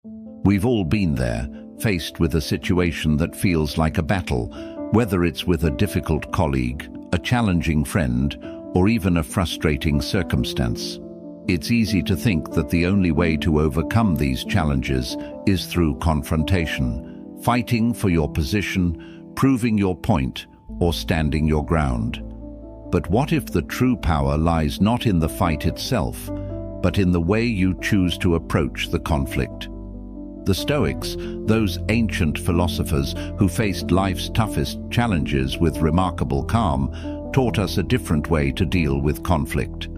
We've all been there, faced with a situation that feels like a battle, whether it's with a difficult colleague, a challenging friend, or even a frustrating circumstance. It's easy to think that the only way to overcome these challenges is through confrontation, fighting for your position, proving your point, or standing your ground. But what if the true power lies not in the fight itself, but in the way you choose to approach the conflict? The Stoics, those ancient philosophers who faced life's toughest challenges with remarkable calm, taught us a different way to deal with conflict.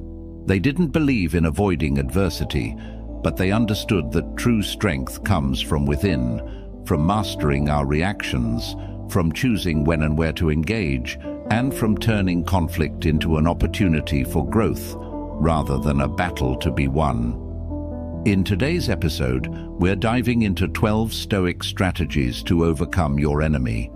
They didn't believe in avoiding adversity, but they understood that true strength comes from within, from mastering our reactions, from choosing when and where to engage, and from turning conflict into an opportunity for growth, rather than a battle to be won. In today's episode, we're diving into 12 Stoic strategies to overcome your enemy,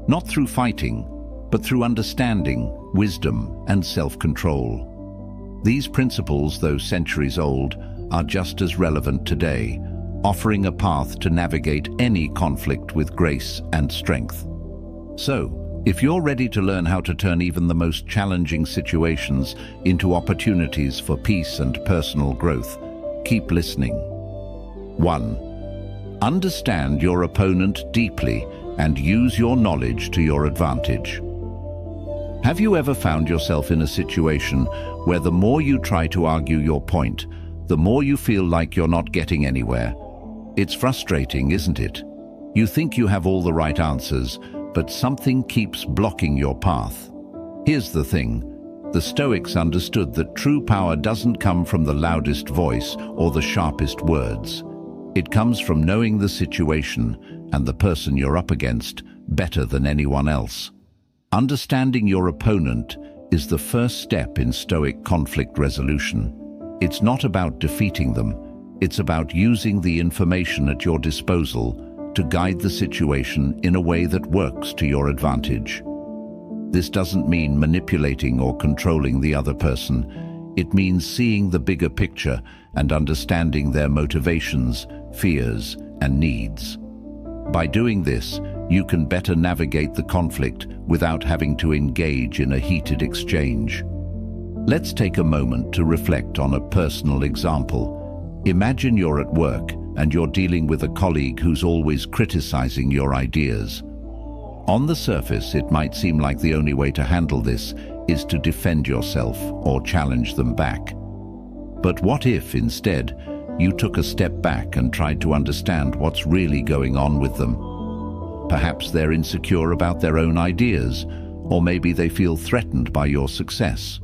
not through fighting, but through understanding, wisdom, and self-control. These principles, though centuries old, are just as relevant today, offering a path to navigate any conflict with grace and strength. So, if you're ready to learn how to turn even the most challenging situations into opportunities for peace and personal growth, keep listening. 1. Understand your opponent deeply and use your knowledge to your advantage. Have you ever found yourself in a situation where the more you try to argue your point, the more you feel like you're not getting anywhere? It's frustrating, isn't it? You think you have all the right answers, but something keeps blocking your path. Here's the thing. The Stoics understood that true power doesn't come from the loudest voice or the sharpest words. It comes from knowing the situation and the person you're up against better than anyone else. Understanding your opponent is the first step in Stoic conflict resolution. It's not about defeating them. It's about using the information at your disposal to guide the situation in a way that works to your advantage. This doesn't mean manipulating or controlling the other person. It means seeing the bigger picture and understanding their motivations, fears, and needs. By doing this, you can better navigate the conflict without having to engage in a heated exchange. Let's take a moment to reflect on a personal example. Imagine you're at work and you're dealing with a colleague who's always criticizing your ideas. On the surface, it might seem like the only way to handle this is to defend yourself or challenge them back. But what if, instead, you took a step back and tried to understand what's really going on with them? Perhaps they're insecure about their own ideas, or maybe they feel threatened by your success.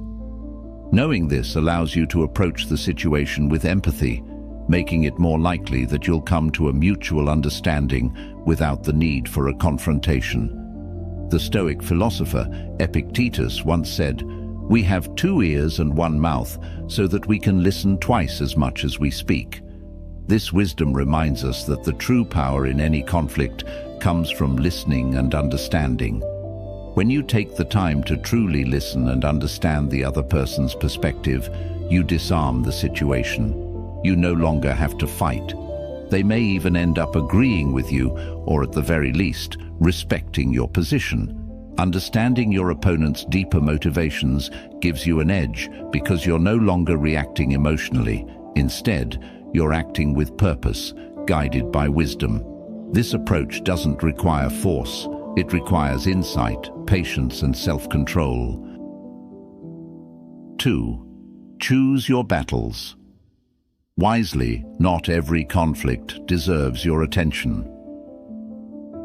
Knowing this allows you to approach the situation with empathy, making it more likely that you'll come to a mutual understanding without the need for a confrontation. The Stoic philosopher Epictetus once said, "We have 2 ears and 1 mouth so that we can listen twice as much as we speak." This wisdom reminds us that the true power in any conflict comes from listening and understanding. When you take the time to truly listen and understand the other person's perspective, you disarm the situation. You no longer have to fight. They may even end up agreeing with you, or at the very least, respecting your position. Understanding your opponent's deeper motivations gives you an edge because you're no longer reacting emotionally. Instead, you're acting with purpose, guided by wisdom. This approach doesn't require force. It requires insight, patience, and self-control. 2. Choose your battles. Wisely, not every conflict deserves your attention.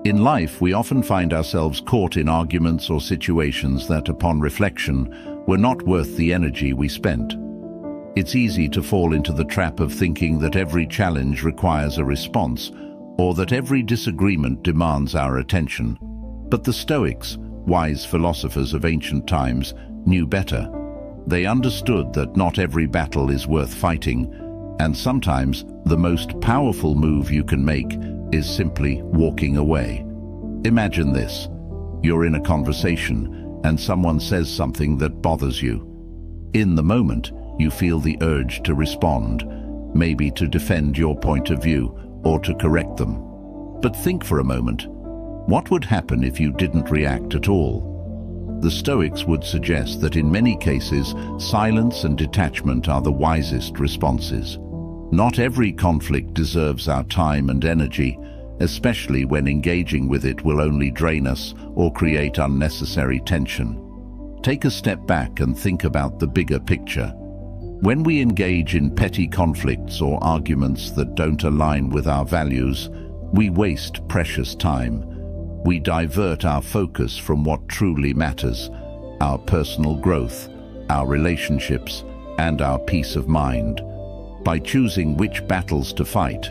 In life, we often find ourselves caught in arguments or situations that, upon reflection, were not worth the energy we spent. It's easy to fall into the trap of thinking that every challenge requires a response, or that every disagreement demands our attention. But the Stoics, wise philosophers of ancient times, knew better. They understood that not every battle is worth fighting, and sometimes the most powerful move you can make is simply walking away. Imagine this. You're in a conversation and someone says something that bothers you. In the moment, you feel the urge to respond, maybe to defend your point of view or to correct them. But think for a moment, what would happen if you didn't react at all? The Stoics would suggest that in many cases, silence and detachment are the wisest responses. Not every conflict deserves our time and energy, especially when engaging with it will only drain us or create unnecessary tension. Take a step back and think about the bigger picture. When we engage in petty conflicts or arguments that don't align with our values, we waste precious time. We divert our focus from what truly matters, our personal growth, our relationships, and our peace of mind. By choosing which battles to fight,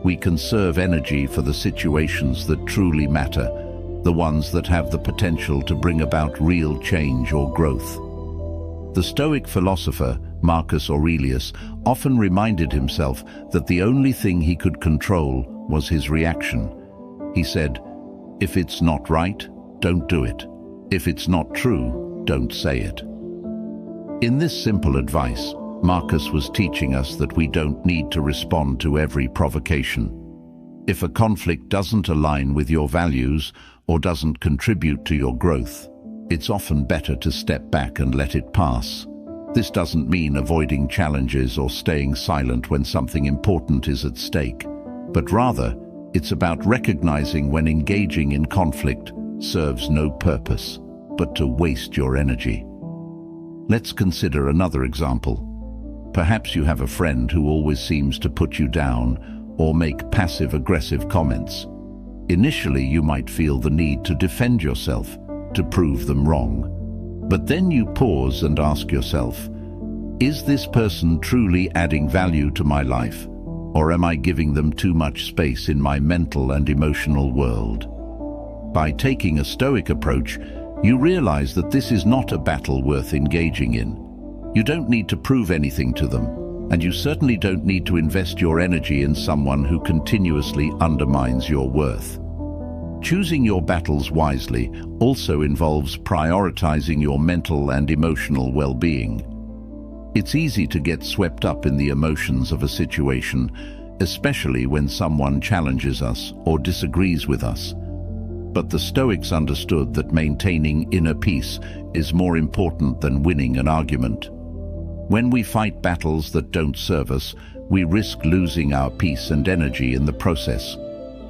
we conserve energy for the situations that truly matter, the ones that have the potential to bring about real change or growth. The Stoic philosopher, Marcus Aurelius, often reminded himself that the only thing he could control was his reaction. He said, "If it's not right, don't do it. If it's not true, don't say it." In this simple advice, Marcus was teaching us that we don't need to respond to every provocation. If a conflict doesn't align with your values or doesn't contribute to your growth, it's often better to step back and let it pass. This doesn't mean avoiding challenges or staying silent when something important is at stake, but rather, it's about recognizing when engaging in conflict serves no purpose, but to waste your energy. Let's consider another example. Perhaps you have a friend who always seems to put you down or make passive-aggressive comments. Initially, you might feel the need to defend yourself, to prove them wrong. But then you pause and ask yourself, is this person truly adding value to my life? Or am I giving them too much space in my mental and emotional world? By taking a Stoic approach, you realize that this is not a battle worth engaging in. You don't need to prove anything to them, and you certainly don't need to invest your energy in someone who continuously undermines your worth. Choosing your battles wisely also involves prioritizing your mental and emotional well-being. It's easy to get swept up in the emotions of a situation, especially when someone challenges us or disagrees with us. But the Stoics understood that maintaining inner peace is more important than winning an argument. When we fight battles that don't serve us, we risk losing our peace and energy in the process.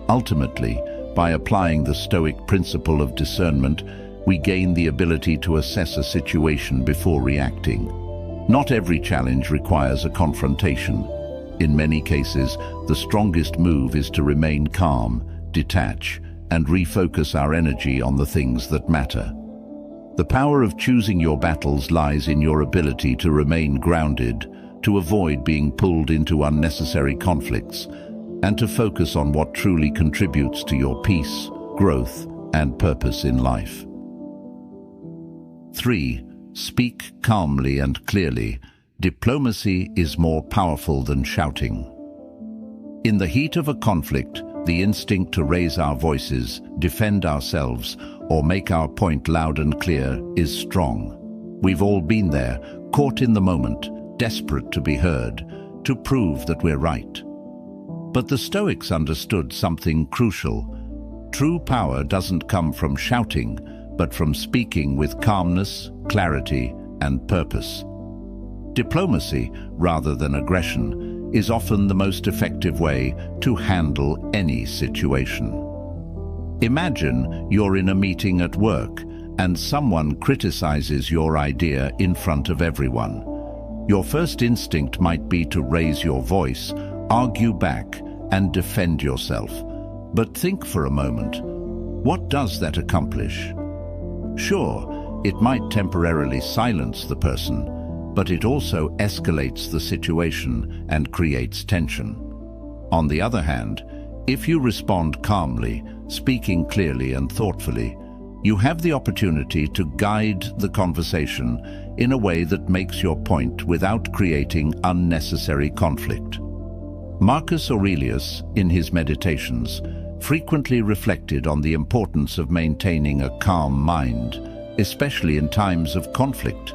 Ultimately, by applying the Stoic principle of discernment, we gain the ability to assess a situation before reacting. Not every challenge requires a confrontation. In many cases, the strongest move is to remain calm, detach, and refocus our energy on the things that matter. The power of choosing your battles lies in your ability to remain grounded, to avoid being pulled into unnecessary conflicts, and to focus on what truly contributes to your peace, growth, and purpose in life. 3. Speak calmly and clearly. Diplomacy is more powerful than shouting. In the heat of a conflict, the instinct to raise our voices, defend ourselves, or make our point loud and clear is strong. We've all been there, caught in the moment, desperate to be heard, to prove that we're right. But the Stoics understood something crucial. True power doesn't come from shouting, but from speaking with calmness, clarity, and purpose. Diplomacy, rather than aggression, is often the most effective way to handle any situation. Imagine you're in a meeting at work and someone criticizes your idea in front of everyone. Your first instinct might be to raise your voice, argue back, and defend yourself. But think for a moment, what does that accomplish? Sure, it might temporarily silence the person, but it also escalates the situation and creates tension. On the other hand, if you respond calmly, speaking clearly and thoughtfully, you have the opportunity to guide the conversation in a way that makes your point without creating unnecessary conflict. Marcus Aurelius, in his Meditations, frequently reflected on the importance of maintaining a calm mind, especially in times of conflict.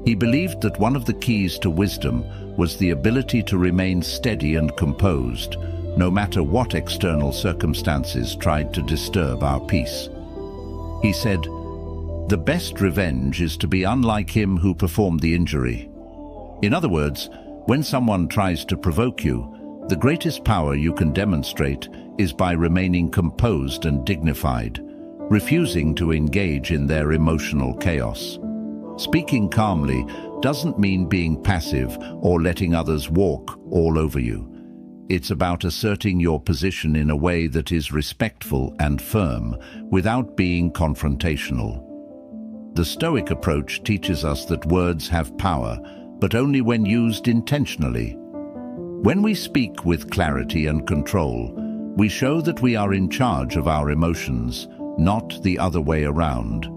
He believed that one of the keys to wisdom was the ability to remain steady and composed, no matter what external circumstances tried to disturb our peace. He said, "The best revenge is to be unlike him who performed the injury." In other words, when someone tries to provoke you, the greatest power you can demonstrate is by remaining composed and dignified, refusing to engage in their emotional chaos. Speaking calmly doesn't mean being passive or letting others walk all over you. It's about asserting your position in a way that is respectful and firm, without being confrontational. The Stoic approach teaches us that words have power, but only when used intentionally. When we speak with clarity and control, we show that we are in charge of our emotions, not the other way around.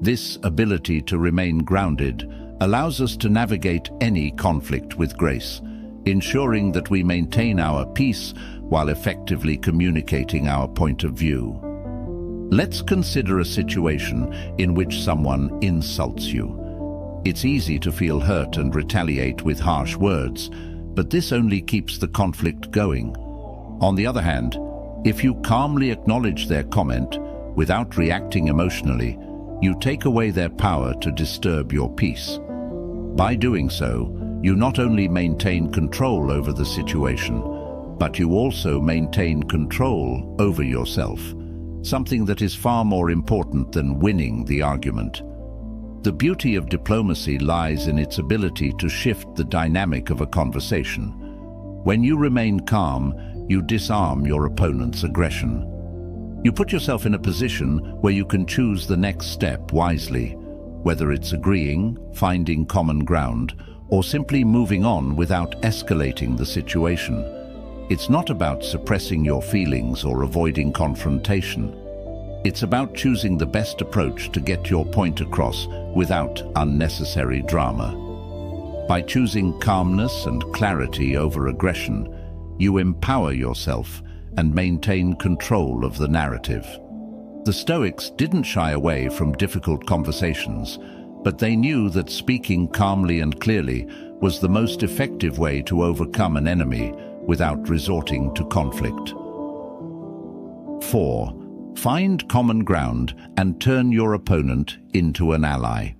This ability to remain grounded allows us to navigate any conflict with grace, ensuring that we maintain our peace while effectively communicating our point of view. Let's consider a situation in which someone insults you. It's easy to feel hurt and retaliate with harsh words, but this only keeps the conflict going. On the other hand, if you calmly acknowledge their comment without reacting emotionally, you take away their power to disturb your peace. By doing so, you not only maintain control over the situation, but you also maintain control over yourself, something that is far more important than winning the argument. The beauty of diplomacy lies in its ability to shift the dynamic of a conversation. When you remain calm, you disarm your opponent's aggression. You put yourself in a position where you can choose the next step wisely, whether it's agreeing, finding common ground, or simply moving on without escalating the situation. It's not about suppressing your feelings or avoiding confrontation. It's about choosing the best approach to get your point across without unnecessary drama. By choosing calmness and clarity over aggression, you empower yourself and maintain control of the narrative. The Stoics didn't shy away from difficult conversations, but they knew that speaking calmly and clearly was the most effective way to overcome an enemy without resorting to conflict. 4. Find common ground and turn your opponent into an ally.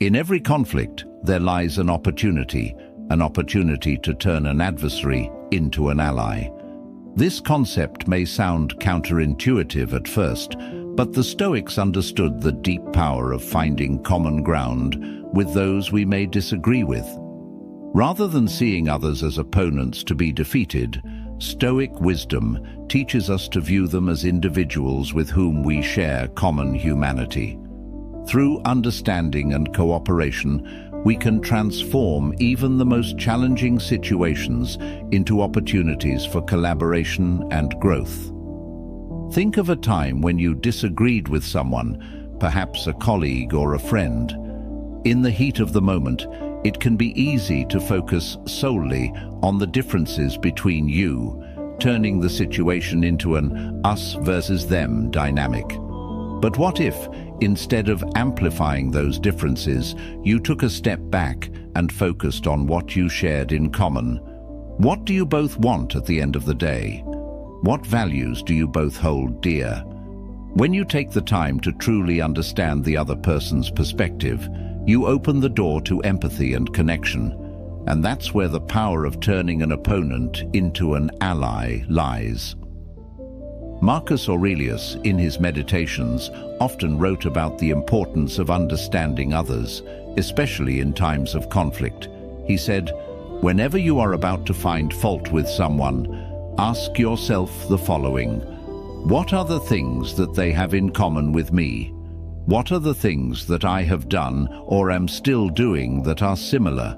In every conflict, there lies an opportunity to turn an adversary into an ally. This concept may sound counterintuitive at first, but the Stoics understood the deep power of finding common ground with those we may disagree with. Rather than seeing others as opponents to be defeated, Stoic wisdom teaches us to view them as individuals with whom we share common humanity. Through understanding and cooperation, we can transform even the most challenging situations into opportunities for collaboration and growth. Think of a time when you disagreed with someone, perhaps a colleague or a friend. In the heat of the moment, it can be easy to focus solely on the differences between you, turning the situation into an us versus them dynamic. But what if, instead of amplifying those differences, you took a step back and focused on what you shared in common? What do you both want at the end of the day? What values do you both hold dear? When you take the time to truly understand the other person's perspective, you open the door to empathy and connection, and that's where the power of turning an opponent into an ally lies. Marcus Aurelius, in his Meditations, often wrote about the importance of understanding others, especially in times of conflict. He said, "Whenever you are about to find fault with someone, ask yourself the following: what are the things that they have in common with me? What are the things that I have done or am still doing that are similar?"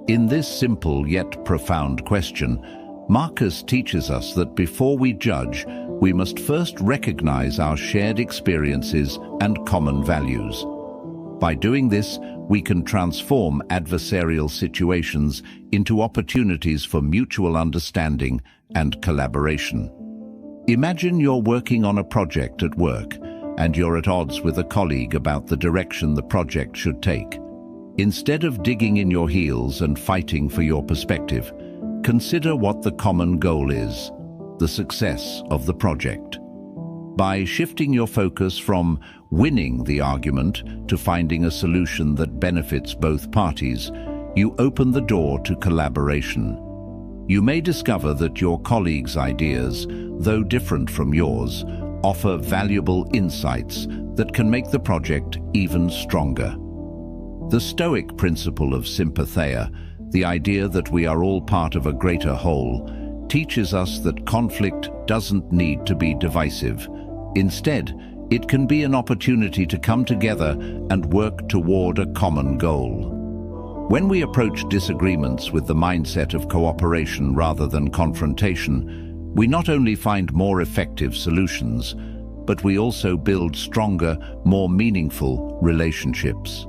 In this simple yet profound question, Marcus teaches us that before we judge, we must first recognize our shared experiences and common values. By doing this, we can transform adversarial situations into opportunities for mutual understanding and collaboration. Imagine you're working on a project at work, and you're at odds with a colleague about the direction the project should take. Instead of digging in your heels and fighting for your perspective, Consider what the common goal is, the success of the project. By shifting your focus from winning the argument to finding a solution that benefits both parties, you open the door to collaboration. You may discover that your colleagues' ideas, though different from yours, offer valuable insights that can make the project even stronger. The Stoic principle of sympatheia, the idea that we are all part of a greater whole, teaches us that conflict doesn't need to be divisive. Instead, it can be an opportunity to come together and work toward a common goal. When we approach disagreements with the mindset of cooperation rather than confrontation, we not only find more effective solutions, but we also build stronger, more meaningful relationships.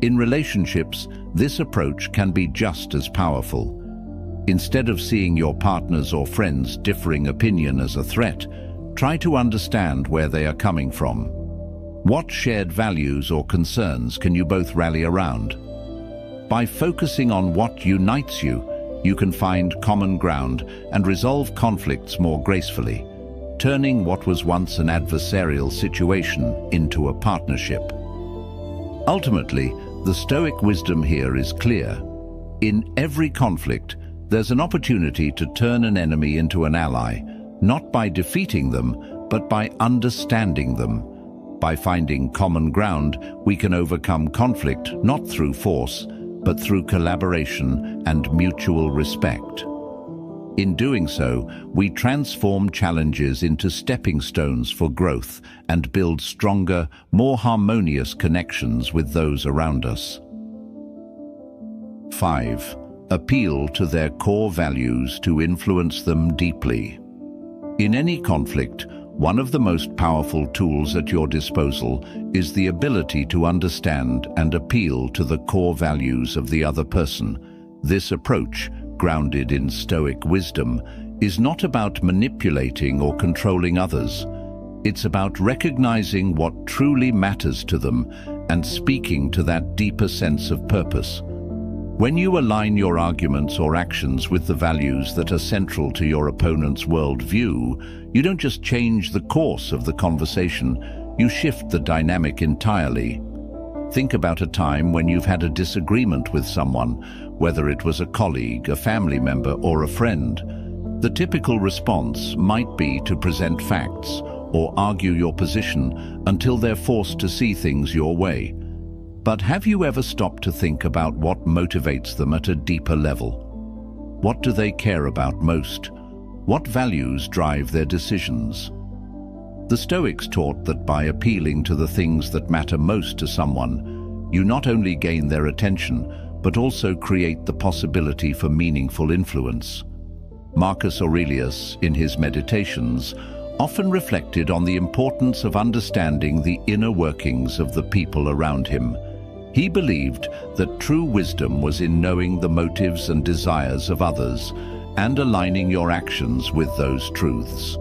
In relationships, this approach can be just as powerful. Instead of seeing your partner's or friend's differing opinion as a threat, try to understand where they are coming from. What shared values or concerns can you both rally around? By focusing on what unites you, you can find common ground and resolve conflicts more gracefully, turning what was once an adversarial situation into a partnership. Ultimately, the Stoic wisdom here is clear. In every conflict, there's an opportunity to turn an enemy into an ally, not by defeating them, but by understanding them. By finding common ground, we can overcome conflict not through force, but through collaboration and mutual respect. In doing so, we transform challenges into stepping stones for growth and build stronger, more harmonious connections with those around us. 5. Appeal to their core values to influence them deeply. In any conflict, one of the most powerful tools at your disposal is the ability to understand and appeal to the core values of the other person. This approach, grounded in Stoic wisdom, is not about manipulating or controlling others. It's about recognizing what truly matters to them and speaking to that deeper sense of purpose. When you align your arguments or actions with the values that are central to your opponent's worldview, you don't just change the course of the conversation, you shift the dynamic entirely. Think about a time when you've had a disagreement with someone, whether it was a colleague, a family member, or a friend. The typical response might be to present facts or argue your position until they're forced to see things your way. But have you ever stopped to think about what motivates them at a deeper level? What do they care about most? What values drive their decisions? The Stoics taught that by appealing to the things that matter most to someone, you not only gain their attention, but also create the possibility for meaningful influence. Marcus Aurelius, in his Meditations, often reflected on the importance of understanding the inner workings of the people around him. He believed that true wisdom was in knowing the motives and desires of others and aligning your actions with those truths.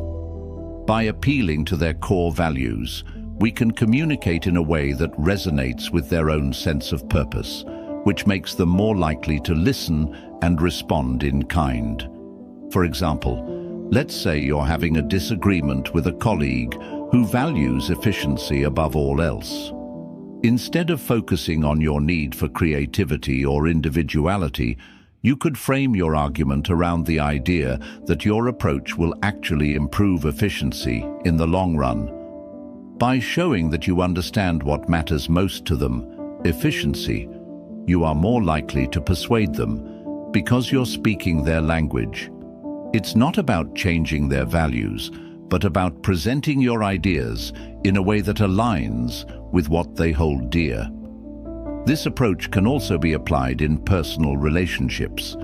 By appealing to their core values, we can communicate in a way that resonates with their own sense of purpose, which makes them more likely to listen and respond in kind. For example, let's say you're having a disagreement with a colleague who values efficiency above all else. Instead of focusing on your need for creativity or individuality, you could frame your argument around the idea that your approach will actually improve efficiency in the long run. By showing that you understand what matters most to them, efficiency, you are more likely to persuade them because you're speaking their language. It's not about changing their values, but about presenting your ideas in a way that aligns with what they hold dear. This approach can also be applied in personal relationships.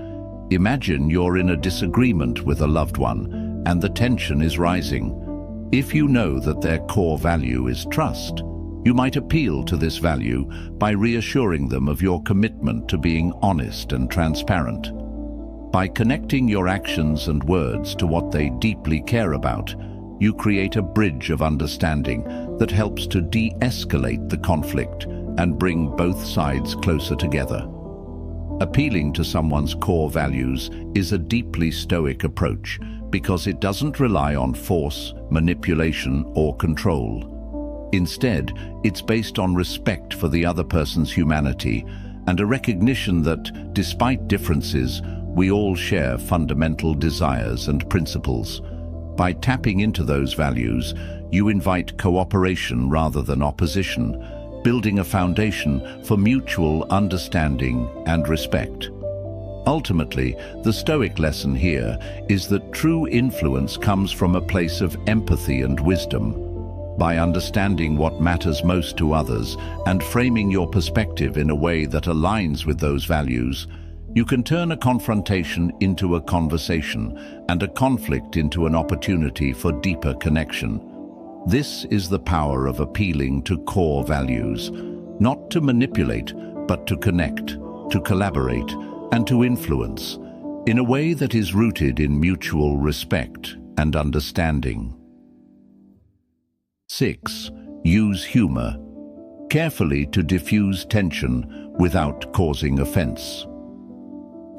Imagine you're in a disagreement with a loved one and the tension is rising. If you know that their core value is trust, you might appeal to this value by reassuring them of your commitment to being honest and transparent. By connecting your actions and words to what they deeply care about, you create a bridge of understanding that helps to de-escalate the conflict and bring both sides closer together. Appealing to someone's core values is a deeply Stoic approach because it doesn't rely on force, manipulation, or control. Instead, it's based on respect for the other person's humanity and a recognition that, despite differences, we all share fundamental desires and principles. By tapping into those values, you invite cooperation rather than opposition, building a foundation for mutual understanding and respect. Ultimately, the Stoic lesson here is that true influence comes from a place of empathy and wisdom. By understanding what matters most to others and framing your perspective in a way that aligns with those values, you can turn a confrontation into a conversation and a conflict into an opportunity for deeper connection. This is the power of appealing to core values, not to manipulate, but to connect, to collaborate, and to influence, in a way that is rooted in mutual respect and understanding. 6. Use humor. Carefully to diffuse tension without causing offense.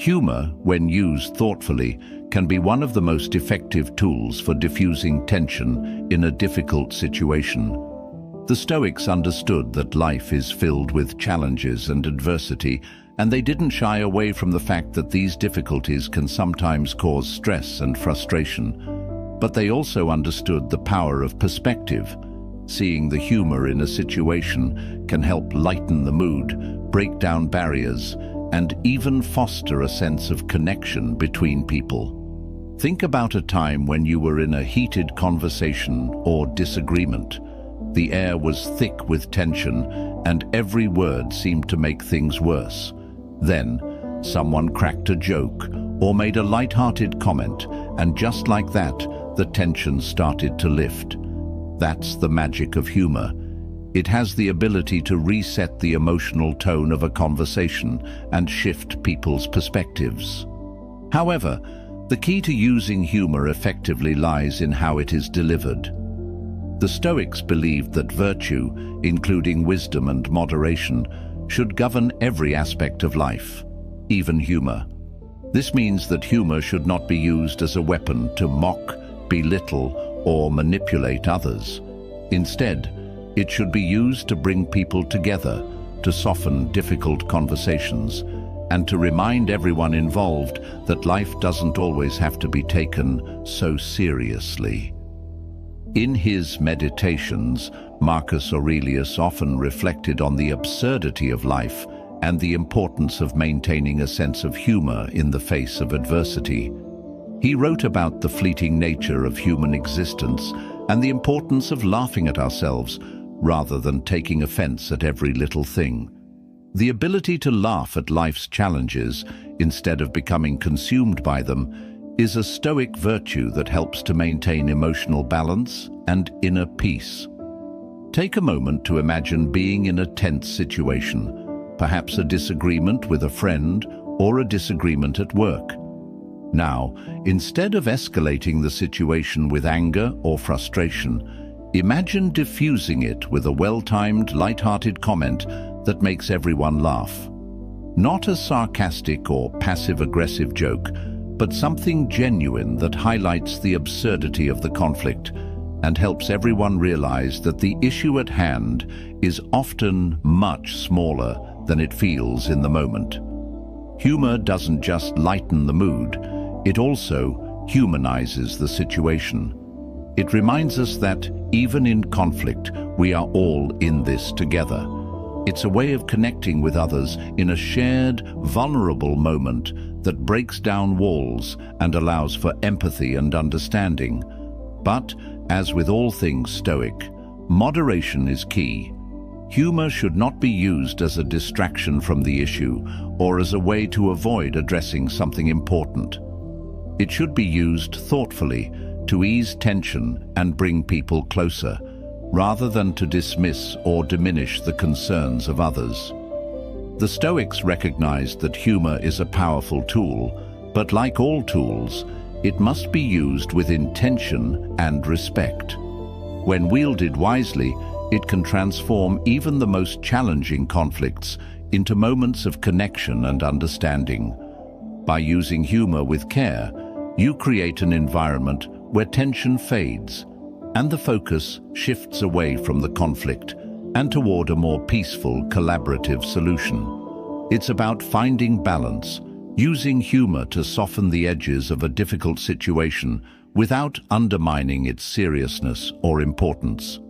Humor, when used thoughtfully, can be one of the most effective tools for diffusing tension in a difficult situation. The Stoics understood that life is filled with challenges and adversity, and they didn't shy away from the fact that these difficulties can sometimes cause stress and frustration. But they also understood the power of perspective. Seeing the humor in a situation can help lighten the mood, break down barriers, and even foster a sense of connection between people. Think about a time when you were in a heated conversation or disagreement. The air was thick with tension, and every word seemed to make things worse. Then, someone cracked a joke or made a light-hearted comment, and just like that, the tension started to lift. That's the magic of humor. It has the ability to reset the emotional tone of a conversation and shift people's perspectives. However, the key to using humor effectively lies in how it is delivered. The Stoics believed that virtue, including wisdom and moderation, should govern every aspect of life, even humor. This means that humor should not be used as a weapon to mock, belittle, or manipulate others. Instead, it should be used to bring people together, to soften difficult conversations, and to remind everyone involved that life doesn't always have to be taken so seriously. In his meditations, Marcus Aurelius often reflected on the absurdity of life and the importance of maintaining a sense of humor in the face of adversity. He wrote about the fleeting nature of human existence and the importance of laughing at ourselves rather than taking offense at every little thing. The ability to laugh at life's challenges instead of becoming consumed by them is a Stoic virtue that helps to maintain emotional balance and inner peace. Take a moment to imagine being in a tense situation, perhaps a disagreement with a friend or a disagreement at work. Now, instead of escalating the situation with anger or frustration, imagine diffusing it with a well-timed, light-hearted comment that makes everyone laugh. Not a sarcastic or passive-aggressive joke, but something genuine that highlights the absurdity of the conflict and helps everyone realize that the issue at hand is often much smaller than it feels in the moment. Humor doesn't just lighten the mood, it also humanizes the situation. It reminds us that, even in conflict, we are all in this together. It's a way of connecting with others in a shared, vulnerable moment that breaks down walls and allows for empathy and understanding. But, as with all things Stoic, moderation is key. Humor should not be used as a distraction from the issue or as a way to avoid addressing something important. It should be used thoughtfully to ease tension and bring people closer, rather than to dismiss or diminish the concerns of others. The Stoics recognized that humor is a powerful tool, but like all tools, it must be used with intention and respect. When wielded wisely, it can transform even the most challenging conflicts into moments of connection and understanding. By using humor with care, you create an environment where tension fades and the focus shifts away from the conflict and toward a more peaceful, collaborative solution. It's about finding balance, using humor to soften the edges of a difficult situation without undermining its seriousness or importance.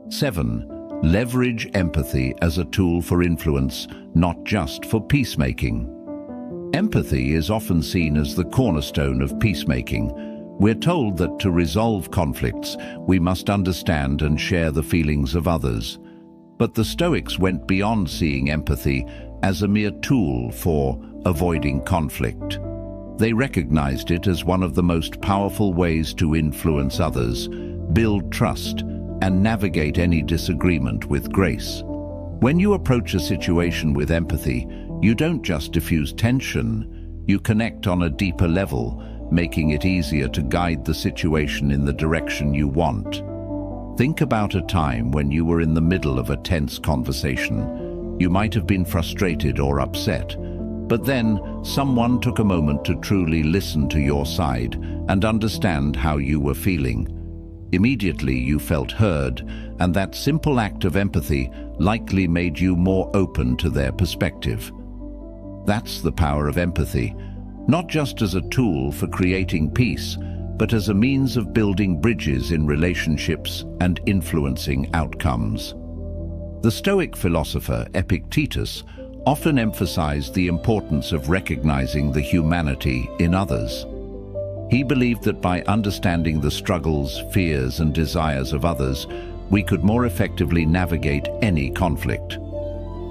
7. Leverage empathy as a tool for influence, not just for peacemaking. Empathy is often seen as the cornerstone of peacemaking. We're told that to resolve conflicts, we must understand and share the feelings of others. But the Stoics went beyond seeing empathy as a mere tool for avoiding conflict. They recognized it as one of the most powerful ways to influence others, build trust, and navigate any disagreement with grace. When you approach a situation with empathy, you don't just diffuse tension, you connect on a deeper level, making it easier to guide the situation in the direction you want. Think about a time when you were in the middle of a tense conversation. You might have been frustrated or upset, but then someone took a moment to truly listen to your side and understand how you were feeling. Immediately you felt heard, and that simple act of empathy likely made you more open to their perspective. That's the power of empathy, not just as a tool for creating peace, but as a means of building bridges in relationships and influencing outcomes. The Stoic philosopher Epictetus often emphasized the importance of recognizing the humanity in others. He believed that by understanding the struggles, fears, and desires of others, we could more effectively navigate any conflict.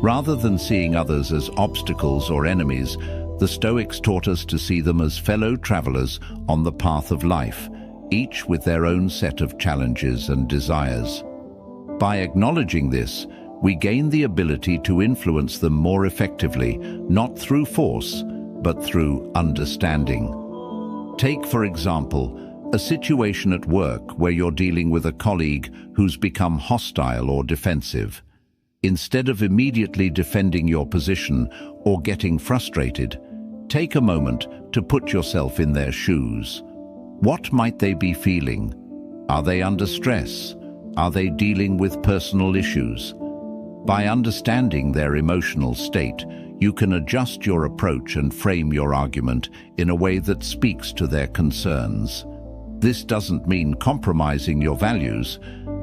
Rather than seeing others as obstacles or enemies, the Stoics taught us to see them as fellow travelers on the path of life, each with their own set of challenges and desires. By acknowledging this, we gain the ability to influence them more effectively, not through force, but through understanding. Take, for example, a situation at work where you're dealing with a colleague who's become hostile or defensive. Instead of immediately defending your position or getting frustrated, take a moment to put yourself in their shoes. What might they be feeling? Are they under stress? Are they dealing with personal issues? By understanding their emotional state, you can adjust your approach and frame your argument in a way that speaks to their concerns. This doesn't mean compromising your values,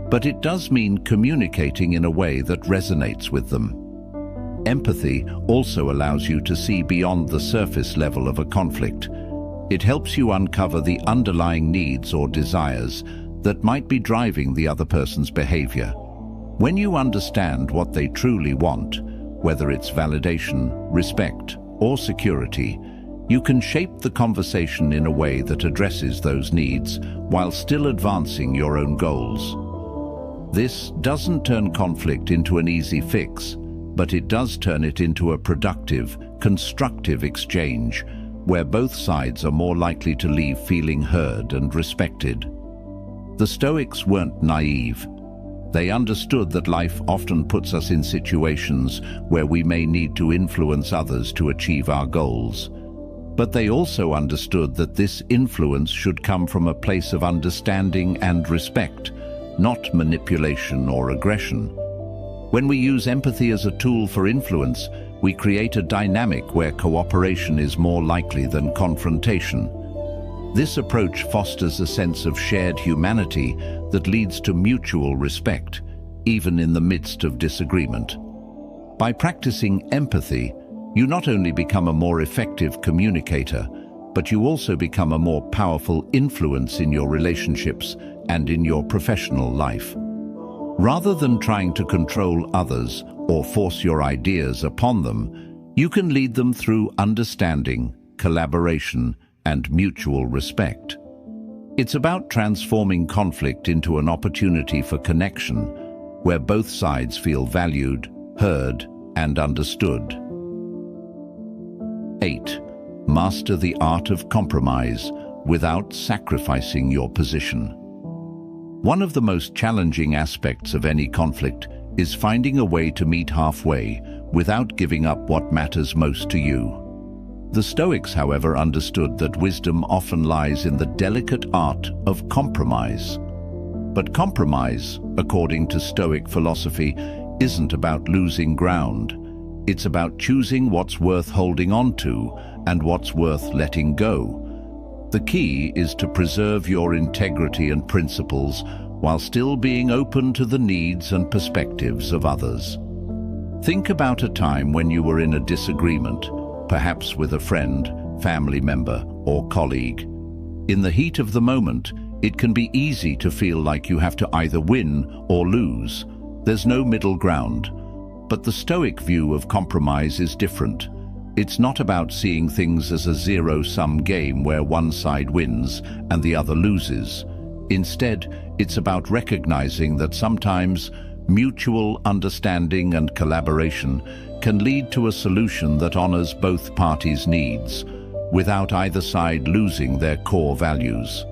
but it does mean communicating in a way that resonates with them. Empathy also allows you to see beyond the surface level of a conflict. It helps you uncover the underlying needs or desires that might be driving the other person's behavior. When you understand what they truly want, whether it's validation, respect, or security, you can shape the conversation in a way that addresses those needs while still advancing your own goals. This doesn't turn conflict into an easy fix, but it does turn it into a productive, constructive exchange where both sides are more likely to leave feeling heard and respected. The Stoics weren't naive. They understood that life often puts us in situations where we may need to influence others to achieve our goals. But they also understood that this influence should come from a place of understanding and respect, not manipulation or aggression. When we use empathy as a tool for influence, we create a dynamic where cooperation is more likely than confrontation. This approach fosters a sense of shared humanity that leads to mutual respect, even in the midst of disagreement. By practicing empathy, you not only become a more effective communicator, but you also become a more powerful influence in your relationships and in your professional life. Rather than trying to control others or force your ideas upon them, you can lead them through understanding, collaboration, and mutual respect. It's about transforming conflict into an opportunity for connection, where both sides feel valued, heard, and understood. 8. Master the art of compromise without sacrificing your position. One of the most challenging aspects of any conflict is finding a way to meet halfway without giving up what matters most to you. The Stoics, however, understood that wisdom often lies in the delicate art of compromise. But compromise, according to Stoic philosophy, isn't about losing ground. It's about choosing what's worth holding on to and what's worth letting go. The key is to preserve your integrity and principles while still being open to the needs and perspectives of others. Think about a time when you were in a disagreement, perhaps with a friend, family member, or colleague. In the heat of the moment, it can be easy to feel like you have to either win or lose. There's no middle ground. But the Stoic view of compromise is different. It's not about seeing things as a zero-sum game where one side wins and the other loses. Instead, it's about recognizing that sometimes mutual understanding and collaboration can lead to a solution that honors both parties' needs, without either side losing their core values.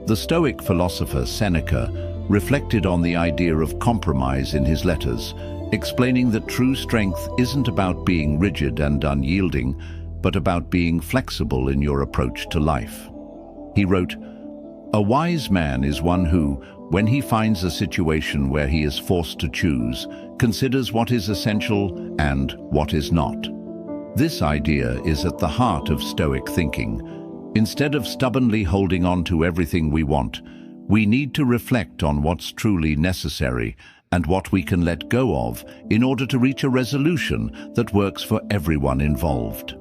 The Stoic philosopher Seneca reflected on the idea of compromise in his letters, explaining that true strength isn't about being rigid and unyielding, but about being flexible in your approach to life. He wrote, "A wise man is one who, when he finds a situation where he is forced to choose, considers what is essential and what is not." This idea is at the heart of Stoic thinking. Instead of stubbornly holding on to everything we want, we need to reflect on what's truly necessary and what we can let go of in order to reach a resolution that works for everyone involved.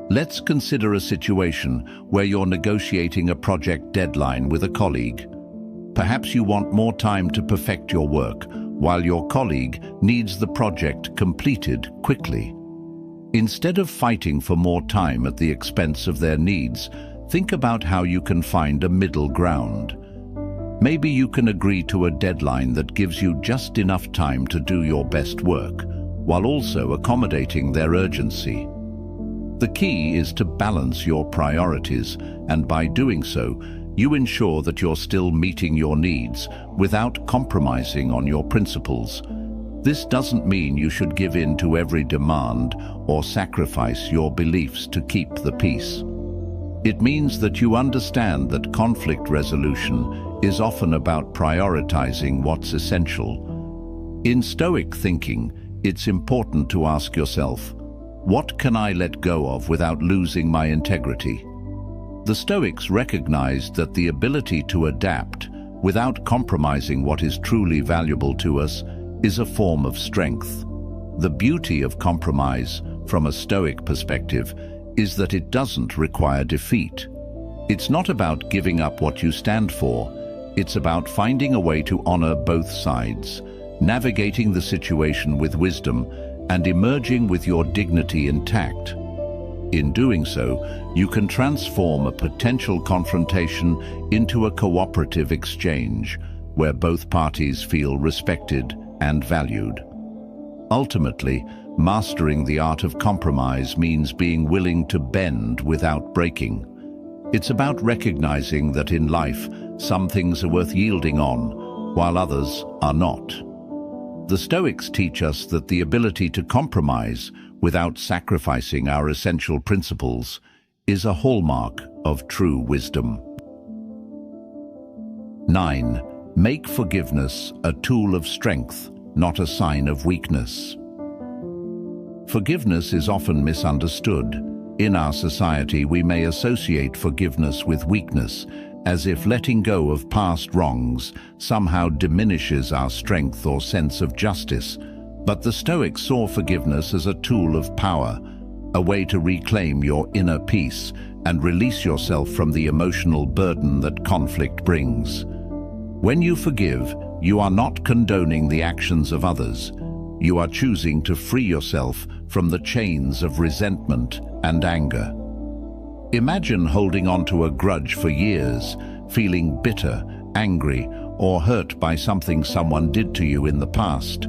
Let's consider a situation where you're negotiating a project deadline with a colleague. Perhaps you want more time to perfect your work, while your colleague needs the project completed quickly. Instead of fighting for more time at the expense of their needs, think about how you can find a middle ground. Maybe you can agree to a deadline that gives you just enough time to do your best work, while also accommodating their urgency. The key is to balance your priorities, and by doing so, you ensure that you're still meeting your needs without compromising on your principles. This doesn't mean you should give in to every demand or sacrifice your beliefs to keep the peace. It means that you understand that conflict resolution is often about prioritizing what's essential. In Stoic thinking, it's important to ask yourself, what can I let go of without losing my integrity? The Stoics recognized that the ability to adapt without compromising what is truly valuable to us is a form of strength. The beauty of compromise, from a Stoic perspective, is that it doesn't require defeat. It's not about giving up what you stand for. It's about finding a way to honor both sides, navigating the situation with wisdom, and emerging with your dignity intact. In doing so, you can transform a potential confrontation into a cooperative exchange, where both parties feel respected and valued. Ultimately, mastering the art of compromise means being willing to bend without breaking. It's about recognizing that in life, some things are worth yielding on, while others are not. The Stoics teach us that the ability to compromise without sacrificing our essential principles is a hallmark of true wisdom. 9. Make forgiveness a tool of strength, not a sign of weakness. Forgiveness is often misunderstood. In our society, we may associate forgiveness with weakness, as if letting go of past wrongs somehow diminishes our strength or sense of justice. But the Stoics saw forgiveness as a tool of power, a way to reclaim your inner peace and release yourself from the emotional burden that conflict brings. When you forgive, you are not condoning the actions of others. You are choosing to free yourself from the chains of resentment and anger. Imagine holding on to a grudge for years, feeling bitter, angry, or hurt by something someone did to you in the past.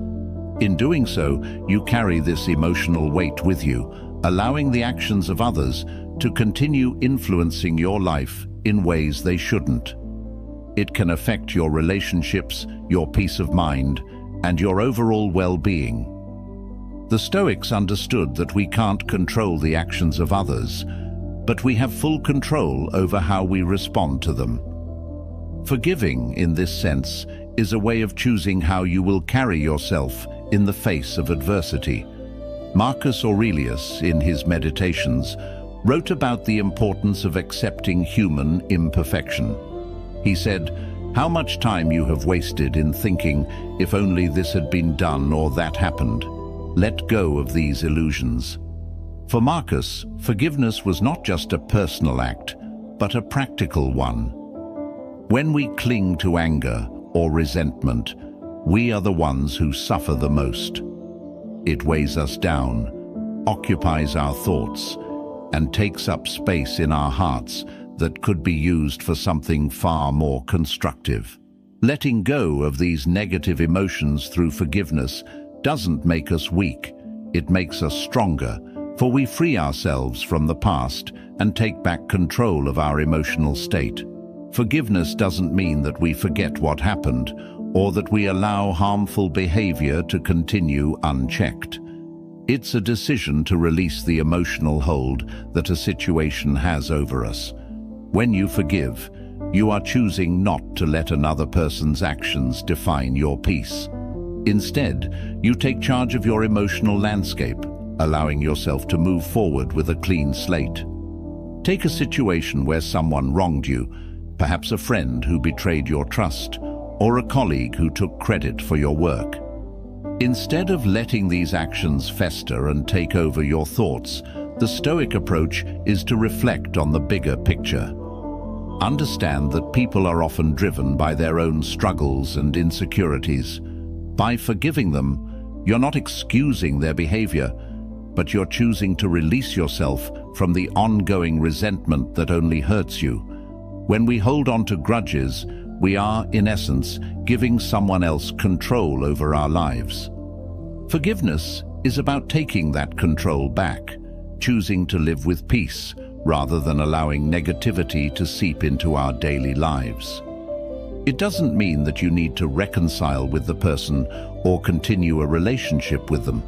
In doing so, you carry this emotional weight with you, allowing the actions of others to continue influencing your life in ways they shouldn't. It can affect your relationships, your peace of mind, and your overall well-being. The Stoics understood that we can't control the actions of others, but we have full control over how we respond to them. Forgiving, in this sense, is a way of choosing how you will carry yourself in the face of adversity. Marcus Aurelius, in his Meditations, wrote about the importance of accepting human imperfection. He said, "How much time you have wasted in thinking, if only this had been done or that happened. Let go of these illusions." For Marcus, forgiveness was not just a personal act, but a practical one. When we cling to anger or resentment, we are the ones who suffer the most. It weighs us down, occupies our thoughts, and takes up space in our hearts that could be used for something far more constructive. Letting go of these negative emotions through forgiveness doesn't make us weak, it makes us stronger, for we free ourselves from the past and take back control of our emotional state. Forgiveness doesn't mean that we forget what happened or that we allow harmful behavior to continue unchecked. It's a decision to release the emotional hold that a situation has over us. When you forgive, you are choosing not to let another person's actions define your peace. Instead, you take charge of your emotional landscape, allowing yourself to move forward with a clean slate. Take a situation where someone wronged you, perhaps a friend who betrayed your trust, or a colleague who took credit for your work. Instead of letting these actions fester and take over your thoughts, the Stoic approach is to reflect on the bigger picture. Understand that people are often driven by their own struggles and insecurities. By forgiving them, you're not excusing their behavior, but you're choosing to release yourself from the ongoing resentment that only hurts you. When we hold on to grudges, we are, in essence, giving someone else control over our lives. Forgiveness is about taking that control back, choosing to live with peace, rather than allowing negativity to seep into our daily lives. It doesn't mean that you need to reconcile with the person or continue a relationship with them.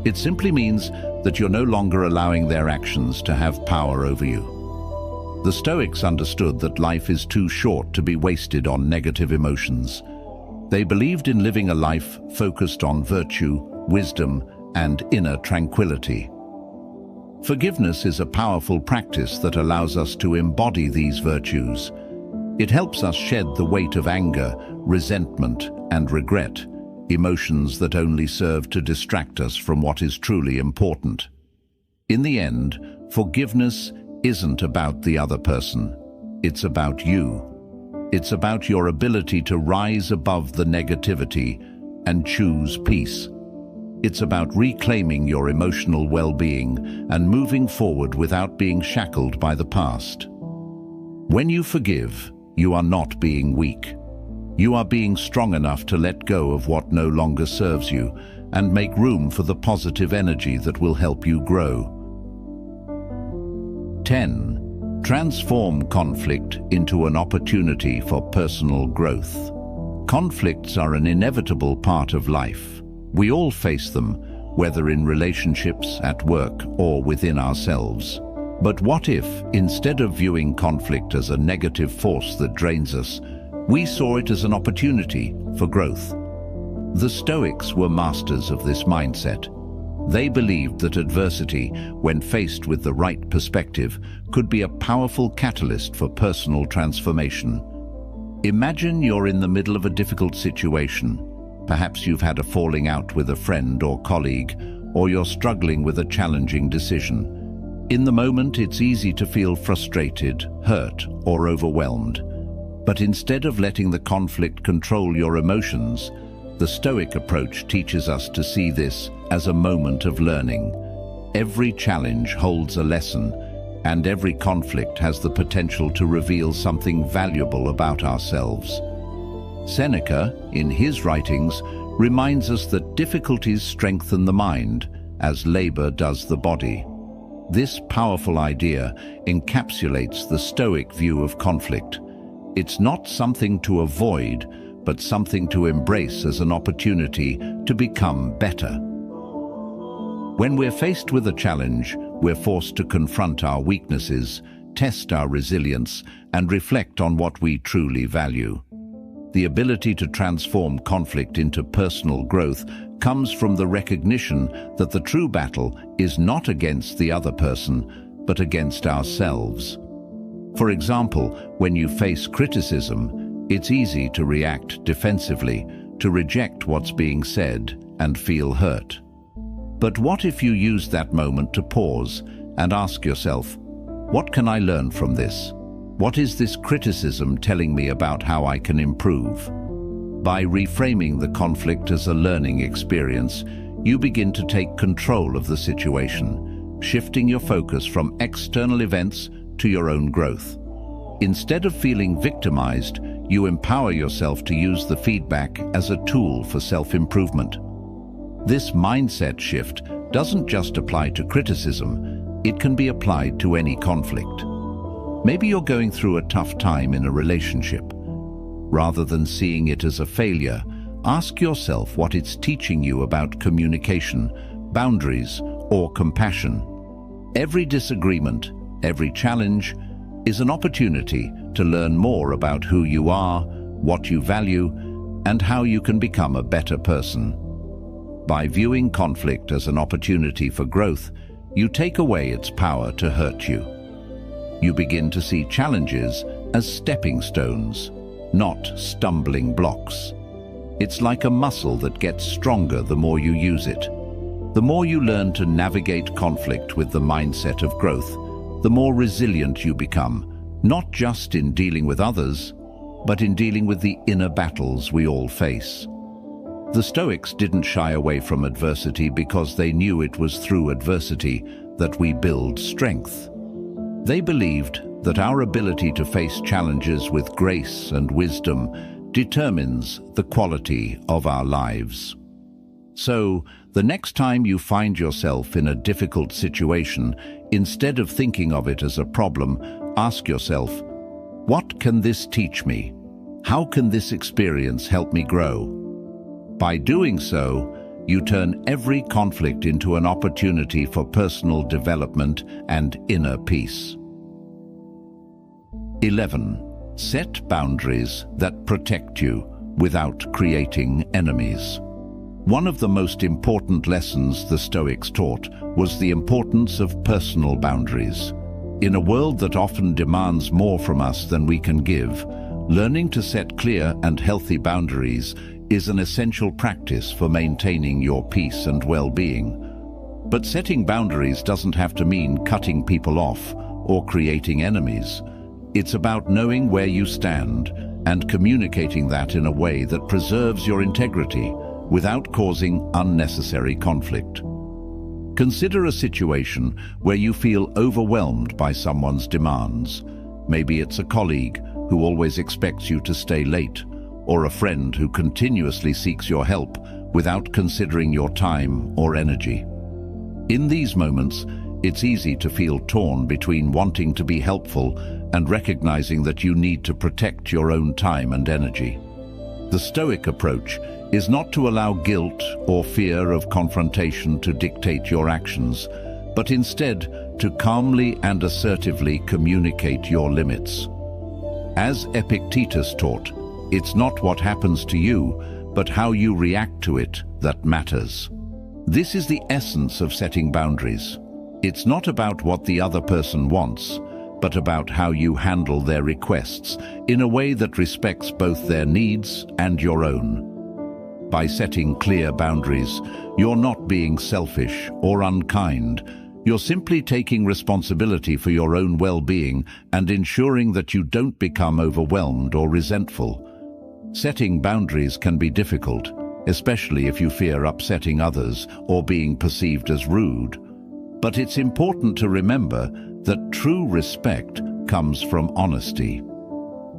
It simply means that you're no longer allowing their actions to have power over you. The Stoics understood that life is too short to be wasted on negative emotions. They believed in living a life focused on virtue, wisdom, and inner tranquility. Forgiveness is a powerful practice that allows us to embody these virtues. It helps us shed the weight of anger, resentment, and regret, emotions that only serve to distract us from what is truly important. In the end, forgiveness isn't about the other person. It's about you. It's about your ability to rise above the negativity and choose peace. It's about reclaiming your emotional well-being and moving forward without being shackled by the past. When you forgive, you are not being weak. You are being strong enough to let go of what no longer serves you and make room for the positive energy that will help you grow. 10. Transform conflict into an opportunity for personal growth. Conflicts are an inevitable part of life. We all face them, whether in relationships, at work, or within ourselves. But what if, instead of viewing conflict as a negative force that drains us, we saw it as an opportunity for growth? The Stoics were masters of this mindset. They believed that adversity, when faced with the right perspective, could be a powerful catalyst for personal transformation. Imagine you're in the middle of a difficult situation. Perhaps you've had a falling out with a friend or colleague, or you're struggling with a challenging decision. In the moment, it's easy to feel frustrated, hurt, or overwhelmed. But instead of letting the conflict control your emotions, the Stoic approach teaches us to see this as a moment of learning. Every challenge holds a lesson, and every conflict has the potential to reveal something valuable about ourselves. Seneca, in his writings, reminds us that difficulties strengthen the mind, as labor does the body. This powerful idea encapsulates the Stoic view of conflict. It's not something to avoid, but something to embrace as an opportunity to become better. When we're faced with a challenge, we're forced to confront our weaknesses, test our resilience, and reflect on what we truly value. The ability to transform conflict into personal growth comes from the recognition that the true battle is not against the other person, but against ourselves. For example, when you face criticism, it's easy to react defensively, to reject what's being said, and feel hurt. But what if you use that moment to pause and ask yourself, what can I learn from this? What is this criticism telling me about how I can improve? By reframing the conflict as a learning experience, you begin to take control of the situation, shifting your focus from external events to your own growth. Instead of feeling victimized, you empower yourself to use the feedback as a tool for self-improvement. This mindset shift doesn't just apply to criticism, it can be applied to any conflict. Maybe you're going through a tough time in a relationship. Rather than seeing it as a failure, ask yourself what it's teaching you about communication, boundaries, or compassion. Every disagreement, every challenge, is an opportunity to learn more about who you are, what you value, and how you can become a better person. By viewing conflict as an opportunity for growth, you take away its power to hurt you. You begin to see challenges as stepping stones, not stumbling blocks. It's like a muscle that gets stronger the more you use it. The more you learn to navigate conflict with the mindset of growth, the more resilient you become, not just in dealing with others, but in dealing with the inner battles we all face. The Stoics didn't shy away from adversity because they knew it was through adversity that we build strength. They believed that our ability to face challenges with grace and wisdom determines the quality of our lives. So, the next time you find yourself in a difficult situation, instead of thinking of it as a problem, ask yourself, what can this teach me? How can this experience help me grow? By doing so, you turn every conflict into an opportunity for personal development and inner peace. 11. Set boundaries that protect you without creating enemies. One of the most important lessons the Stoics taught was the importance of personal boundaries. In a world that often demands more from us than we can give, learning to set clear and healthy boundaries is an essential practice for maintaining your peace and well-being. But setting boundaries doesn't have to mean cutting people off or creating enemies. It's about knowing where you stand and communicating that in a way that preserves your integrity without causing unnecessary conflict. Consider a situation where you feel overwhelmed by someone's demands. Maybe it's a colleague who always expects you to stay late, or a friend who continuously seeks your help without considering your time or energy. In these moments, it's easy to feel torn between wanting to be helpful and recognizing that you need to protect your own time and energy. The Stoic approach is not to allow guilt or fear of confrontation to dictate your actions, but instead to calmly and assertively communicate your limits. As Epictetus taught, it's not what happens to you, but how you react to it that matters. This is the essence of setting boundaries. It's not about what the other person wants, but about how you handle their requests in a way that respects both their needs and your own. By setting clear boundaries, you're not being selfish or unkind. You're simply taking responsibility for your own well-being and ensuring that you don't become overwhelmed or resentful. Setting boundaries can be difficult, especially if you fear upsetting others or being perceived as rude. But it's important to remember that true respect comes from honesty.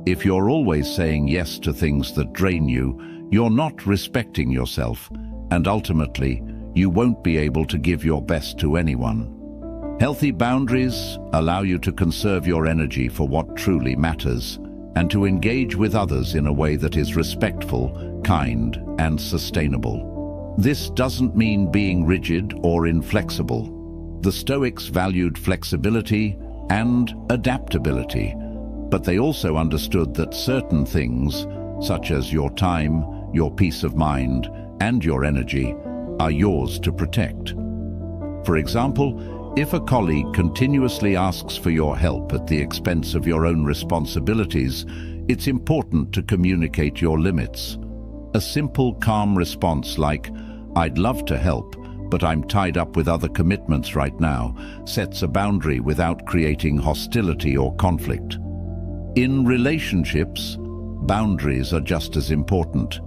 If you're always saying yes to things that drain you, you're not respecting yourself, and ultimately, you won't be able to give your best to anyone. Healthy boundaries allow you to conserve your energy for what truly matters. and to engage with others in a way that is respectful, kind, and sustainable. This doesn't mean being rigid or inflexible. The Stoics valued flexibility and adaptability, but they also understood that certain things, such as your time, your peace of mind, and your energy, are yours to protect. For example, if a colleague continuously asks for your help at the expense of your own responsibilities, it's important to communicate your limits. A simple, calm response like, "I'd love to help, but I'm tied up with other commitments right now," sets a boundary without creating hostility or conflict. In relationships, boundaries are just as important.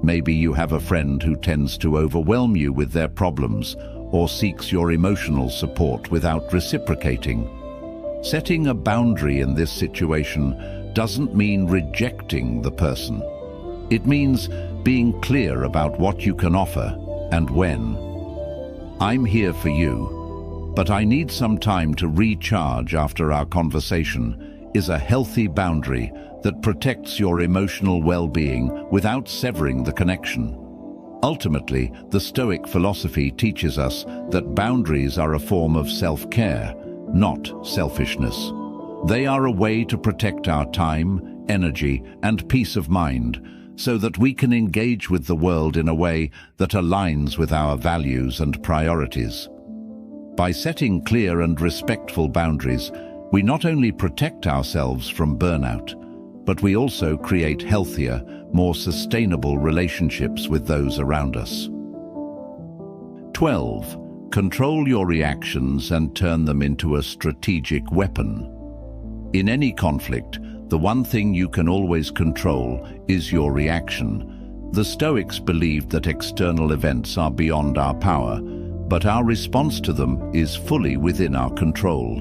Maybe you have a friend who tends to overwhelm you with their problems or seeks your emotional support without reciprocating. Setting a boundary in this situation doesn't mean rejecting the person. It means being clear about what you can offer and when. "I'm here for you, but I need some time to recharge after our conversation," is a healthy boundary that protects your emotional well-being without severing the connection. Ultimately, the Stoic philosophy teaches us that boundaries are a form of self-care, not selfishness. They are a way to protect our time, energy, and peace of mind, so that we can engage with the world in a way that aligns with our values and priorities. By setting clear and respectful boundaries, we not only protect ourselves from burnout, but we also create healthier, more sustainable relationships with those around us. 12. Control your reactions and turn them into a strategic weapon. In any conflict, the one thing you can always control is your reaction. The Stoics believed that external events are beyond our power, but our response to them is fully within our control.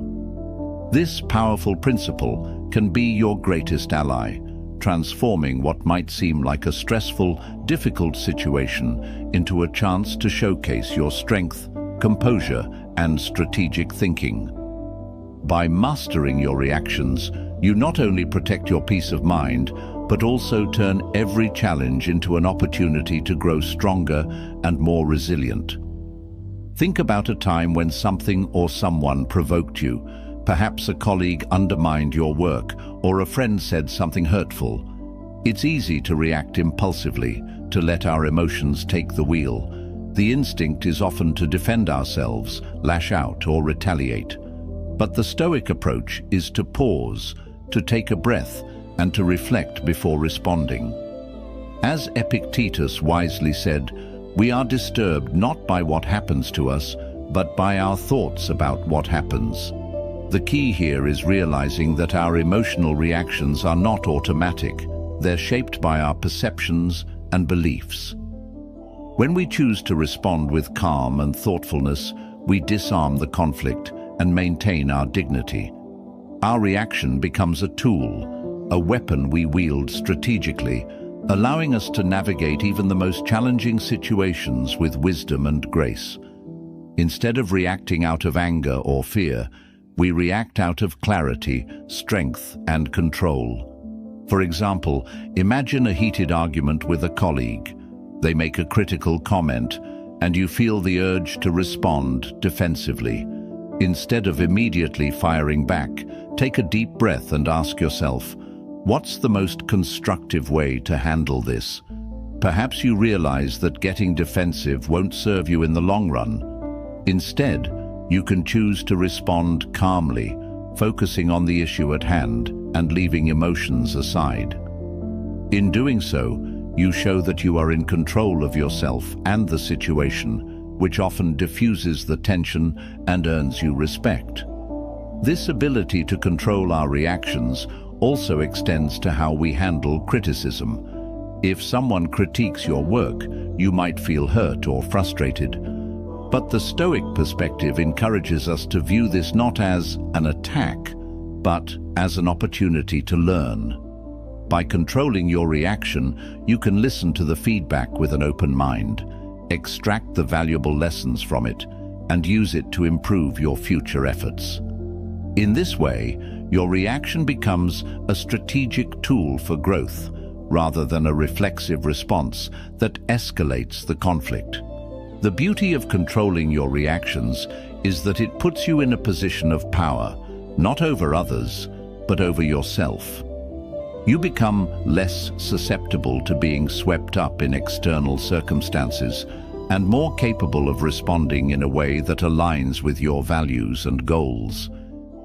This powerful principle can be your greatest ally, transforming what might seem like a stressful, difficult situation into a chance to showcase your strength, composure, and strategic thinking. By mastering your reactions, you not only protect your peace of mind, but also turn every challenge into an opportunity to grow stronger and more resilient. Think about a time when something or someone provoked you. Perhaps a colleague undermined your work, or a friend said something hurtful. It's easy to react impulsively, to let our emotions take the wheel. The instinct is often to defend ourselves, lash out, or retaliate. But the Stoic approach is to pause, to take a breath, and to reflect before responding. As Epictetus wisely said, we are disturbed not by what happens to us, but by our thoughts about what happens. The key here is realizing that our emotional reactions are not automatic. They're shaped by our perceptions and beliefs. When we choose to respond with calm and thoughtfulness, we disarm the conflict and maintain our dignity. Our reaction becomes a tool, a weapon we wield strategically, allowing us to navigate even the most challenging situations with wisdom and grace. Instead of reacting out of anger or fear, we react out of clarity, strength, and control. For example, imagine a heated argument with a colleague. They make a critical comment, and you feel the urge to respond defensively. Instead of immediately firing back, take a deep breath and ask yourself, what's the most constructive way to handle this? Perhaps you realize that getting defensive won't serve you in the long run. Instead, you can choose to respond calmly, focusing on the issue at hand and leaving emotions aside. In doing so, you show that you are in control of yourself and the situation, which often diffuses the tension and earns you respect. This ability to control our reactions also extends to how we handle criticism. If someone critiques your work, you might feel hurt or frustrated. But the Stoic perspective encourages us to view this not as an attack, but as an opportunity to learn. By controlling your reaction, you can listen to the feedback with an open mind, extract the valuable lessons from it, and use it to improve your future efforts. In this way, your reaction becomes a strategic tool for growth, rather than a reflexive response that escalates the conflict. The beauty of controlling your reactions is that it puts you in a position of power, not over others, but over yourself. You become less susceptible to being swept up in external circumstances and more capable of responding in a way that aligns with your values and goals.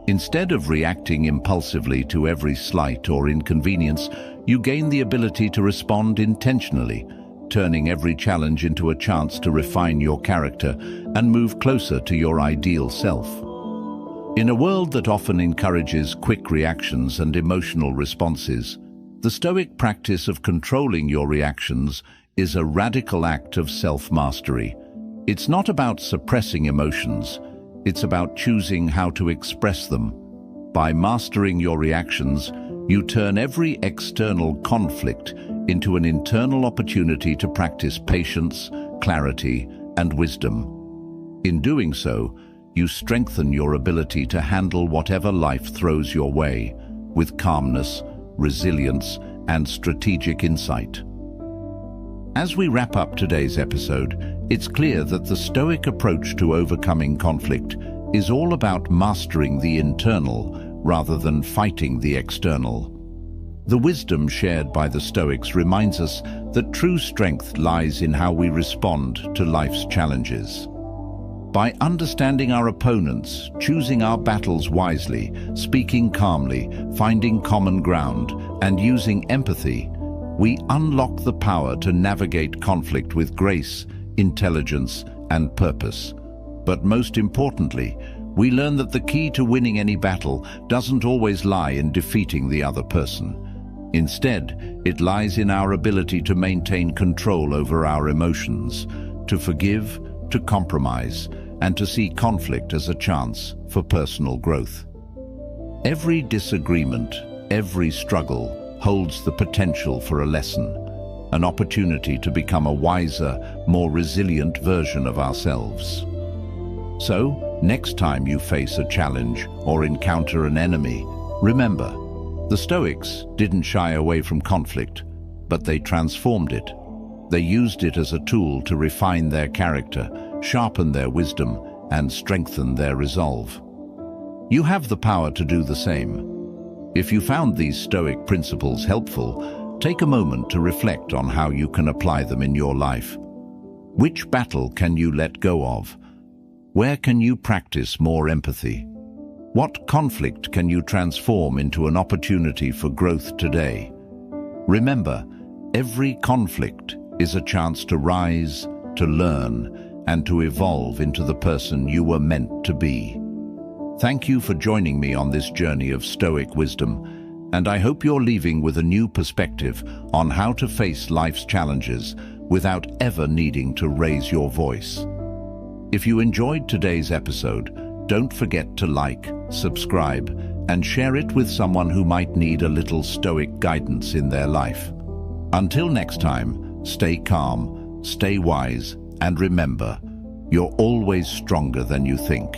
Instead of reacting impulsively to every slight or inconvenience, you gain the ability to respond intentionally, turning every challenge into a chance to refine your character and move closer to your ideal self. In a world that often encourages quick reactions and emotional responses, the Stoic practice of controlling your reactions is a radical act of self-mastery. It's not about suppressing emotions, it's about choosing how to express them. By mastering your reactions, you turn every external conflict into an internal opportunity to practice patience, clarity, and wisdom. In doing so, you strengthen your ability to handle whatever life throws your way with calmness, resilience, and strategic insight. As we wrap up today's episode, it's clear that the Stoic approach to overcoming conflict is all about mastering the internal rather than fighting the external. The wisdom shared by the Stoics reminds us that true strength lies in how we respond to life's challenges. By understanding our opponents, choosing our battles wisely, speaking calmly, finding common ground, and using empathy, we unlock the power to navigate conflict with grace, intelligence, and purpose. But most importantly, we learn that the key to winning any battle doesn't always lie in defeating the other person. Instead, it lies in our ability to maintain control over our emotions, to forgive, to compromise, and to see conflict as a chance for personal growth. Every disagreement, every struggle holds the potential for a lesson, an opportunity to become a wiser, more resilient version of ourselves. So, next time you face a challenge or encounter an enemy, remember, the Stoics didn't shy away from conflict, but they transformed it. They used it as a tool to refine their character, sharpen their wisdom, and strengthen their resolve. You have the power to do the same. If you found these Stoic principles helpful, take a moment to reflect on how you can apply them in your life. Which battle can you let go of? Where can you practice more empathy? What conflict can you transform into an opportunity for growth today? Remember, every conflict is a chance to rise, to learn, and to evolve into the person you were meant to be. Thank you for joining me on this journey of Stoic wisdom, and I hope you're leaving with a new perspective on how to face life's challenges without ever needing to raise your voice. If you enjoyed today's episode, don't forget to like, subscribe, and share it with someone who might need a little Stoic guidance in their life. Until next time, stay calm, stay wise, and remember, you're always stronger than you think.